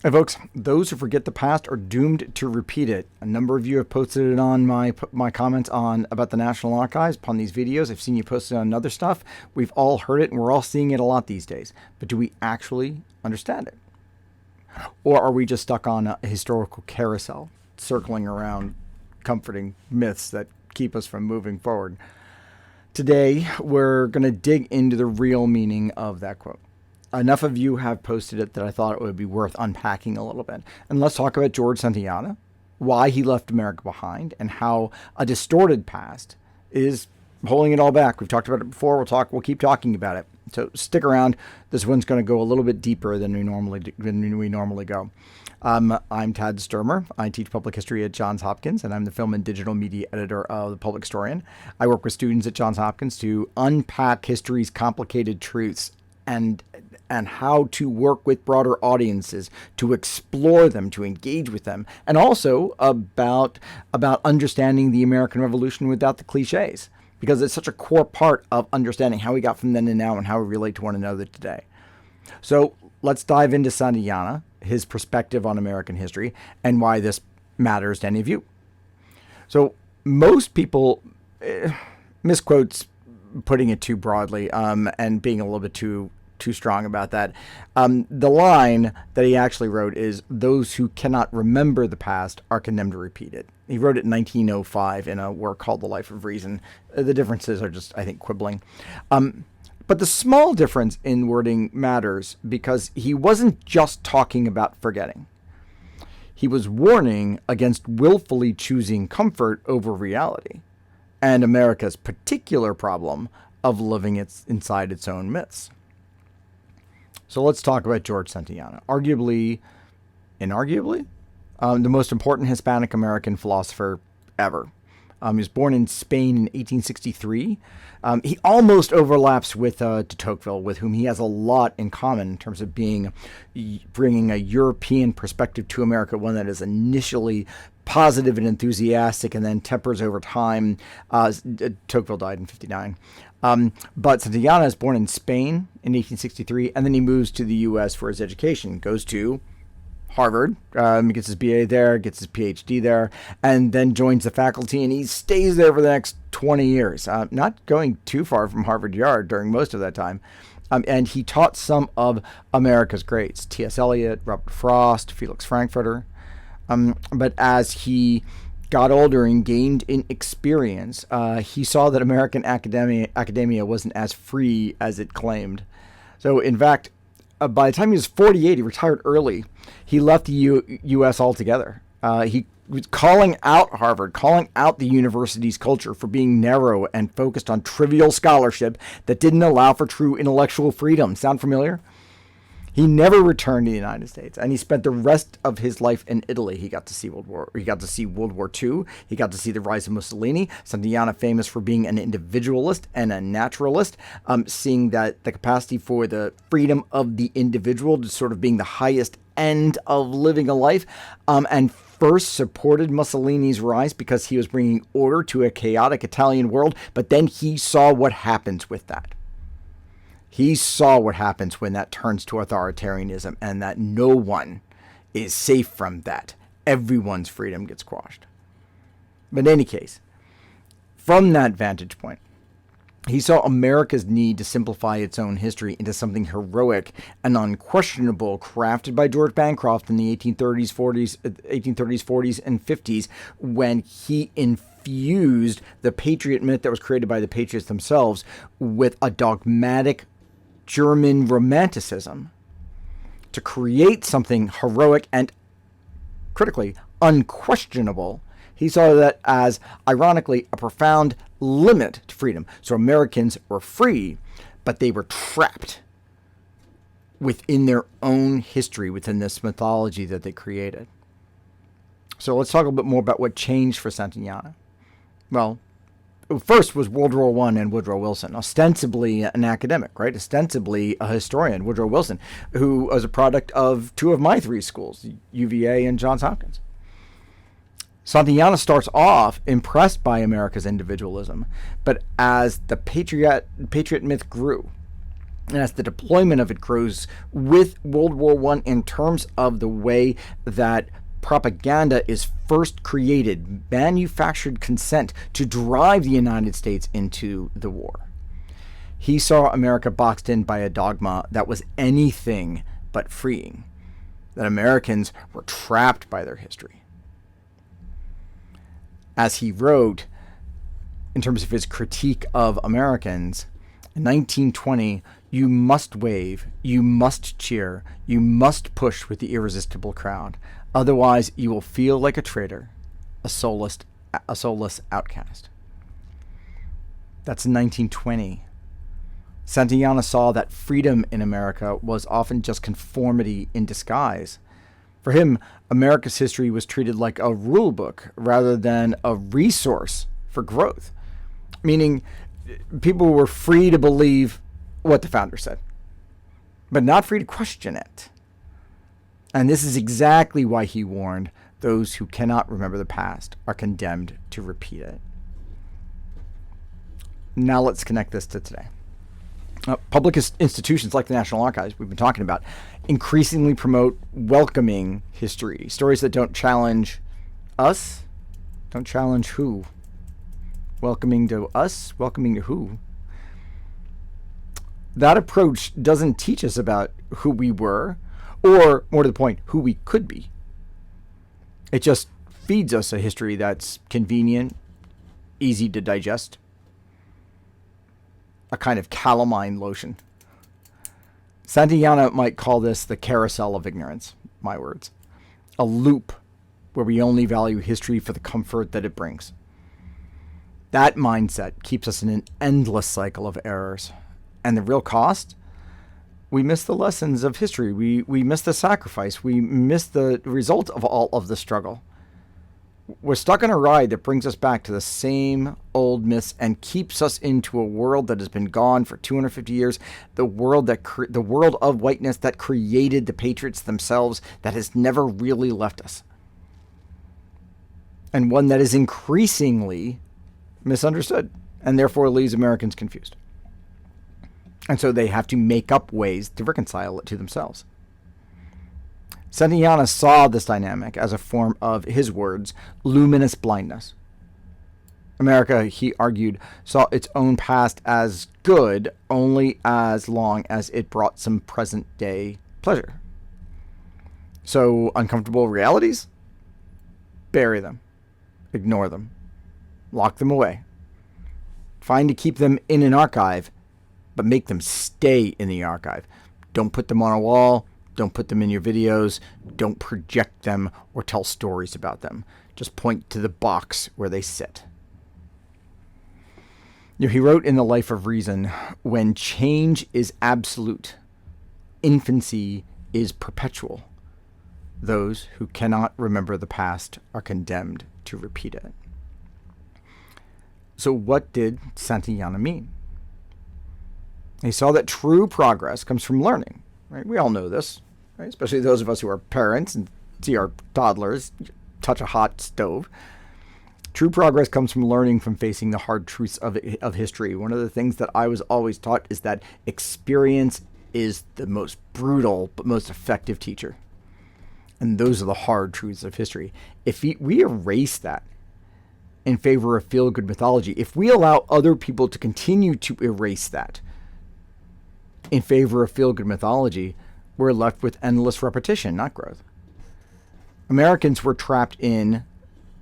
Hey folks, those who forget the past are doomed to repeat it. A number of you have posted it on my comments on about the National Archives upon these videos. I've seen you post it on other stuff. We've all heard it and we're all seeing it a lot these days. But do we actually understand it? Or are we just stuck on a historical carousel, circling around comforting myths that keep us from moving forward? Today, we're going to dig into the real meaning of that quote. Enough of you have posted it that I thought it would be worth unpacking a little bit. And let's talk about George Santayana, why he left America behind, and how a distorted past is holding it all back. We've talked about it before. We'll keep talking about it. So stick around. This one's going to go a little bit deeper than we normally go. I'm Tad Sturmer. I teach public history at Johns Hopkins, and I'm the film and digital media editor of The Public Historian. I work with students at Johns Hopkins to unpack history's complicated truths and how to work with broader audiences, to explore them, to engage with them, and also about understanding the American Revolution without the cliches, because it's such a core part of understanding how we got from then to now and how we relate to one another today. So let's dive into Santayana, his perspective on American history, and why this matters to any of you. So most people misquotes putting it too broadly and being a little bit too strong about that. The line that he actually wrote is, "Those who cannot remember the past are condemned to repeat it." He wrote it in 1905 in a work called The Life of Reason. The differences are just, I think, quibbling. But the small difference in wording matters because he wasn't just talking about forgetting. He was warning against willfully choosing comfort over reality and America's particular problem of living inside its own myths. So let's talk about George Santayana, inarguably, the most important Hispanic American philosopher ever. He was born in Spain in 1863. He almost overlaps with de Tocqueville, with whom he has a lot in common in terms of bringing a European perspective to America, one that is initially positive and enthusiastic and then tempers over time. Tocqueville died in 1959. But Santayana is born in Spain in 1863, and then he moves to the U.S. for his education. Goes to Harvard, gets his BA there, gets his PhD there, and then joins the faculty, and he stays there for the next 20 years, not going too far from Harvard Yard during most of that time. And he taught some of America's greats, T.S. Eliot, Robert Frost, Felix Frankfurter. But as he got older and gained in experience, he saw that American academia wasn't as free as it claimed. So, in fact, by the time he was 48, he retired early. He left the U.S. altogether. He was calling out Harvard, calling out the university's culture for being narrow and focused on trivial scholarship that didn't allow for true intellectual freedom. Sound familiar? He never returned to the United States, and he spent the rest of his life in Italy. He got to see World War II. He got to see the rise of Mussolini. Santayana, famous for being an individualist and a naturalist, seeing that the capacity for the freedom of the individual to sort of being the highest end of living a life, and first supported Mussolini's rise because he was bringing order to a chaotic Italian world, but then he saw what happens with that. He saw what happens when that turns to authoritarianism, and that no one is safe from that. Everyone's freedom gets quashed. But in any case, from that vantage point, he saw America's need to simplify its own history into something heroic and unquestionable, crafted by George Bancroft in the 1830s, 40s, and 50s, when he infused the Patriot myth that was created by the Patriots themselves with a dogmatic German romanticism to create something heroic and, critically, unquestionable. He saw that as, ironically, a profound limit to freedom. So Americans were free, but they were trapped within their own history, within this mythology that they created. So let's talk a little bit more about what changed for Santayana. Well, first was World War I and Woodrow Wilson, ostensibly an academic, right? Ostensibly a historian, Woodrow Wilson, who was a product of two of my three schools, UVA and Johns Hopkins. Santayana starts off impressed by America's individualism, but as the Patriot myth grew, And as the deployment of it grows with World War I in terms of the way that propaganda is first created, manufactured consent to drive the United States into the war. He saw America boxed in by a dogma that was anything but freeing, that Americans were trapped by their history. As he wrote, in terms of his critique of Americans, in 1920, you must wave, you must cheer, you must push with the irresistible crowd. Otherwise, you will feel like a traitor, a soulless outcast. That's in 1920. Santayana saw that freedom in America was often just conformity in disguise. For him, America's history was treated like a rule book rather than a resource for growth, meaning people were free to believe what the founder said, but not free to question it. And this is exactly why he warned those who cannot remember the past are condemned to repeat it. Now let's connect this to today. Public institutions like the National Archives, we've been talking about, increasingly promote welcoming history, stories that don't challenge us. Don't challenge who? Welcoming to us? Welcoming to who? That approach doesn't teach us about who we were, or, more to the point, who we could be. It just feeds us a history that's convenient, easy to digest, a kind of calamine lotion. Santayana might call this the carousel of ignorance, my words. A loop where we only value history for the comfort that it brings. That mindset keeps us in an endless cycle of errors. And the real cost? We miss the lessons of history. We miss the sacrifice. We miss the result of all of the struggle. We're stuck on a ride that brings us back to the same old myths and keeps us into a world that has been gone for 250 years, the world of whiteness that created the patriots themselves, that has never really left us, and one that is increasingly misunderstood and therefore leaves Americans confused. And so they have to make up ways to reconcile it to themselves. Santayana saw this dynamic as a form of, his words, luminous blindness. America, he argued, saw its own past as good only as long as it brought some present-day pleasure. So, uncomfortable realities? Bury them. Ignore them. Lock them away. Find to keep them in an archive, but make them stay in the archive. Don't put them on a wall. Don't put them in your videos. Don't project them or tell stories about them. Just point to the box where they sit. He wrote in The Life of Reason, when change is absolute, infancy is perpetual. Those who cannot remember the past are condemned to repeat it. So what did Santayana mean? He saw that true progress comes from learning. Right? We all know this, right? Especially those of us who are parents and see our toddlers touch a hot stove. True progress comes from learning from facing the hard truths of history. One of the things that I was always taught is that experience is the most brutal but most effective teacher. And those are the hard truths of history. If we erase that in favor of feel-good mythology, if we allow other people to continue to erase that in favor of feel-good mythology, we're left with endless repetition, not growth. Americans were trapped in,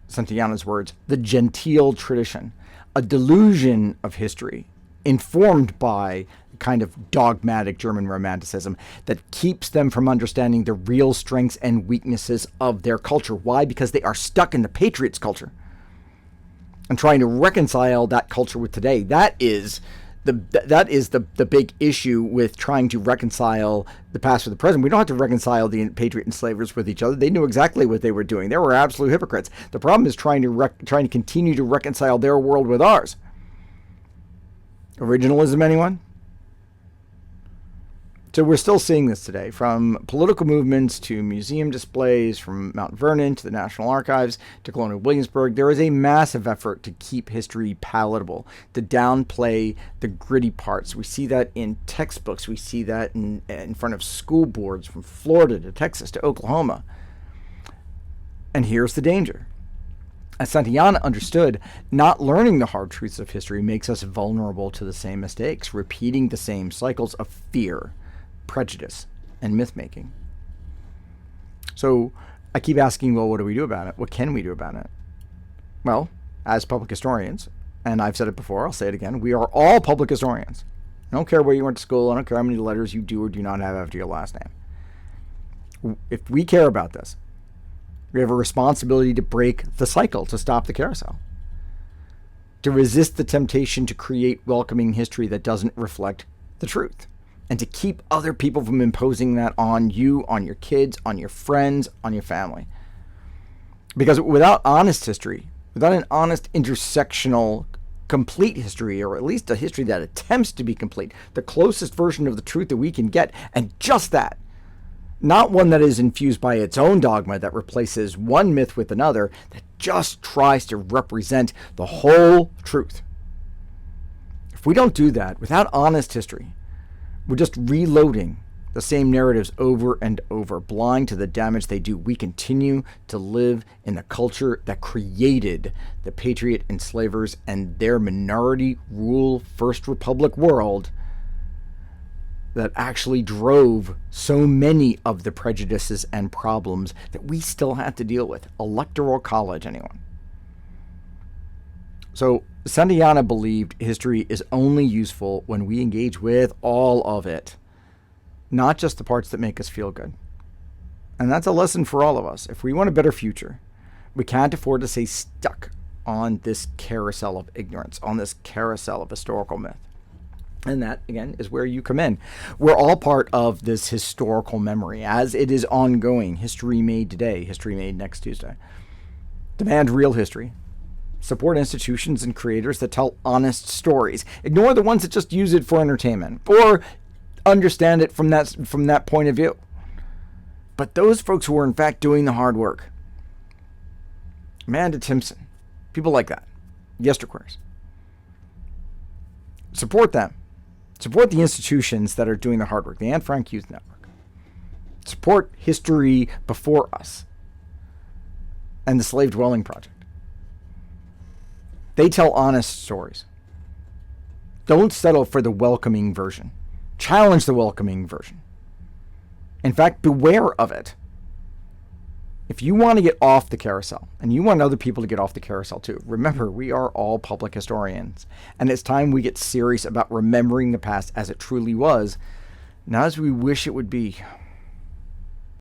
Santayana's words, the genteel tradition, a delusion of history informed by kind of dogmatic German romanticism that keeps them from understanding the real strengths and weaknesses of their culture. Why? Because they are stuck in the Patriots culture and trying to reconcile that culture with today. That is the big issue with trying to reconcile the past with the present. We don't have to reconcile the Patriot enslavers with each other. They knew exactly what they were doing. They were absolute hypocrites. The problem is trying to continue to reconcile their world with ours. Originalism, anyone? So we're still seeing this today, from political movements to museum displays, from Mount Vernon to the National Archives to Colonial Williamsburg. There is a massive effort to keep history palatable, to downplay the gritty parts. We see that in textbooks. We see that in front of school boards from Florida to Texas to Oklahoma. And here's the danger. As Santayana understood, not learning the hard truths of history makes us vulnerable to the same mistakes, repeating the same cycles of fear, prejudice, and myth-making. So I keep asking, well, what do we do about it? What can we do about it? Well, as public historians, and I've said it before, I'll say it again, we are all public historians. I don't care where you went to school. I don't care how many letters you do or do not have after your last name. If we care about this, we have a responsibility to break the cycle, to stop the carousel, to resist the temptation to create welcoming history that doesn't reflect the truth, and to keep other people from imposing that on you, on your kids, on your friends, on your family. Because without honest history, without an honest intersectional complete history, or at least a history that attempts to be complete, the closest version of the truth that we can get, and just that, not one that is infused by its own dogma that replaces one myth with another, that just tries to represent the whole truth. If we don't do that, without honest history, we're just reloading the same narratives over and over, blind to the damage they do. We continue to live in the culture that created the Patriot enslavers and their minority rule First Republic world that actually drove so many of the prejudices and problems that we still have to deal with. Electoral college, anyone? So Santayana believed history is only useful when we engage with all of it, not just the parts that make us feel good. And that's a lesson for all of us. If we want a better future, we can't afford to stay stuck on this carousel of ignorance, on this carousel of historical myth. And that, again, is where you come in. We're all part of this historical memory, as it is ongoing. History made today, history made next Tuesday. Demand real history. Support institutions and creators that tell honest stories. Ignore the ones that just use it for entertainment or understand it from that point of view. But those folks who are in fact doing the hard work, Amanda Timpson, people like that, yesterqueers, support them. Support the institutions that are doing the hard work, the Anne Frank Youth Network. Support History Before Us and the Slave Dwelling Project. They tell honest stories. Don't settle for the welcoming version. Challenge the welcoming version. In fact, beware of it. If you want to get off the carousel, and you want other people to get off the carousel too, remember, we are all public historians, and it's time we get serious about remembering the past as it truly was, not as we wish it would be.